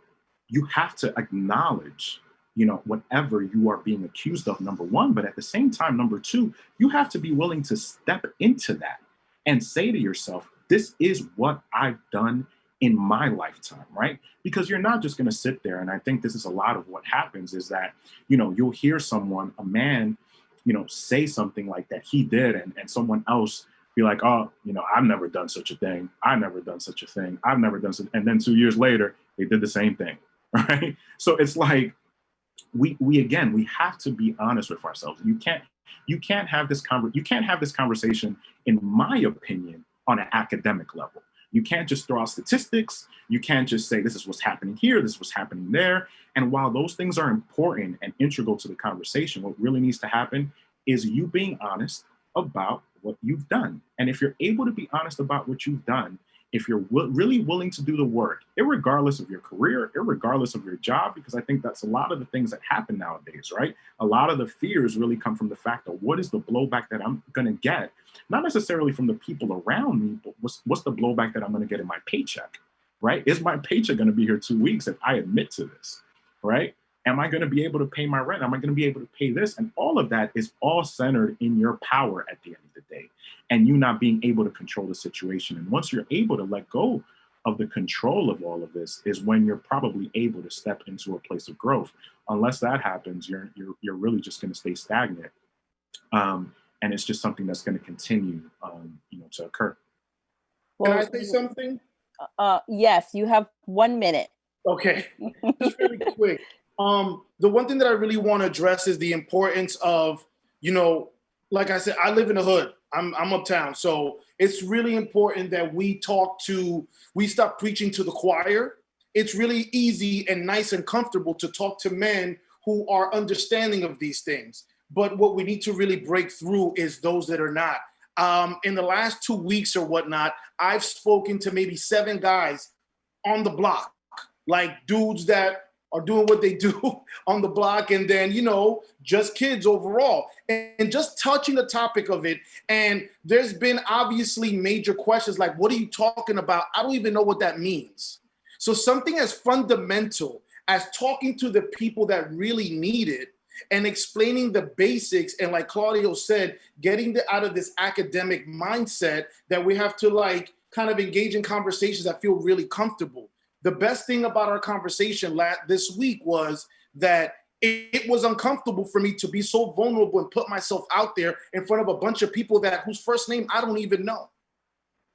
you have to acknowledge, you know, whatever you are being accused of, number one, but at the same time, number two, you have to be willing to step into that and say to yourself, this is what I've done in my lifetime, right? Because you're not just going to sit there. And I think this is a lot of what happens is that, you know, you'll hear someone, a man, you know, say something like that he did, and someone else be like, oh, you know, I've never done such a thing. I've never done such a thing. I've never done such, and then 2 years later, they did the same thing, right? So it's like, we have to be honest with ourselves. You can't have this conversation, in my opinion, on an academic level. You can't just throw out statistics. You can't just say, this is what's happening here, this is what's happening there. And while those things are important and integral to the conversation, what really needs to happen is you being honest about what you've done. And if you're able to be honest about what you've done, if you're really willing to do the work, irregardless of your career, irregardless of your job, because I think that's a lot of the things that happen nowadays, right? A lot of the fears really come from the fact of what is the blowback that I'm going to get, not necessarily from the people around me, but what's the blowback that I'm going to get in my paycheck, right? Is my paycheck going to be here 2 weeks if I admit to this, right? Am I going to be able to pay my rent? Am I going to be able to pay this? And all of that is all centered in your power at the end of the day, and you not being able to control the situation. And once you're able to let go of the control of all of this is when you're probably able to step into a place of growth. Unless that happens, you're really just going to stay stagnant. And it's just something that's going to continue, to occur. Can I say something? Yes, you have 1 minute. Okay, just really quick. The one thing that I really want to address is the importance of, like I said, I live in the hood. I'm uptown. So it's really important that we stop preaching to the choir. It's really easy and nice and comfortable to talk to men who are understanding of these things. But what we need to really break through is those that are not. In the last 2 weeks or whatnot, I've spoken to maybe 7 guys on the block, like dudes that are doing what they do on the block, and then, just kids overall, and just touching the topic of it. And there's been obviously major questions like, what are you talking about? I don't even know what that means. So something as fundamental as talking to the people that really need it and explaining the basics, and like Claudio said, getting out of this academic mindset that we have to kind of engage in conversations that feel really comfortable. The best thing about our conversation this week was that it was uncomfortable for me to be so vulnerable and put myself out there in front of a bunch of people whose first name I don't even know.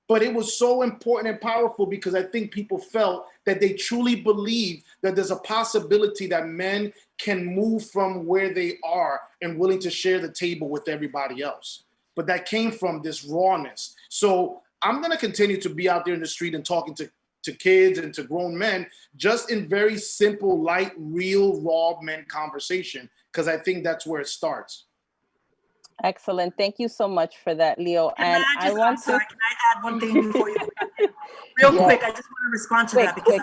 But it was so important and powerful because I think people felt that they truly believe that there's a possibility that men can move from where they are and willing to share the table with everybody else. But that came from this rawness. So I'm going to continue to be out there in the street and talking to kids and to grown men, just in very simple, light, real, raw men conversation, because I think that's where it starts. Excellent. Thank you so much for that, Leo. Can I add one thing before you? Real quick, I just want to respond to that because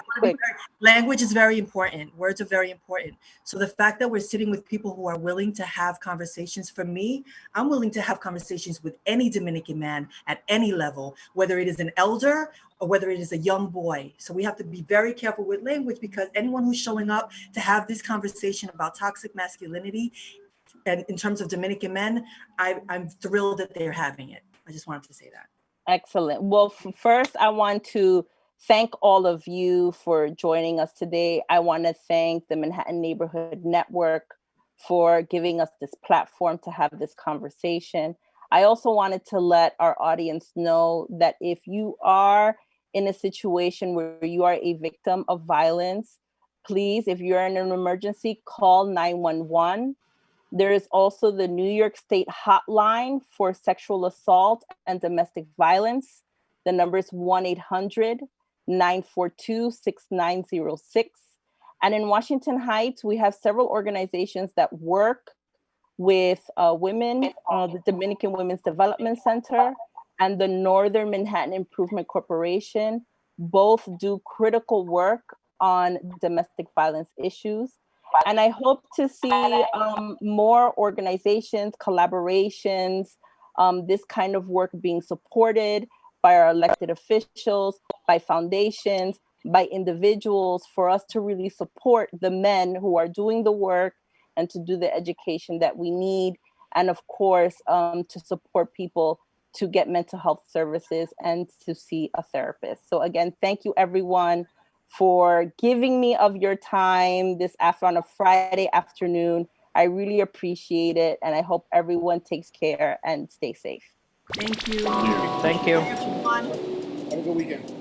language is very important. Words are very important. So the fact that we're sitting with people who are willing to have conversations, for me, I'm willing to have conversations with any Dominican man at any level, whether it is an elder or whether it is a young boy. So we have to be very careful with language, because anyone who's showing up to have this conversation about toxic masculinity, and in terms of Dominican men, I'm thrilled that they're having it. I just wanted to say that. Excellent. Well, first, I want to thank all of you for joining us today. I want to thank the Manhattan Neighborhood Network for giving us this platform to have this conversation. I also wanted to let our audience know that if you are in a situation where you are a victim of violence, please, if you're in an emergency, call 911. There is also the New York State hotline for sexual assault and domestic violence. The number is 1-800-942-6906. And in Washington Heights, we have several organizations that work with women, the Dominican Women's Development Center and the Northern Manhattan Improvement Corporation. Both do critical work on domestic violence issues. And I hope to see more organizations, collaborations, this kind of work being supported by our elected officials, by foundations, by individuals, for us to really support the men who are doing the work and to do the education that we need. And of course, to support people to get mental health services and to see a therapist. So again, thank you everyone for giving me of your time this on a Friday afternoon. I really appreciate it. And I hope everyone takes care and stay safe. Thank you. Thank you. Have a good weekend.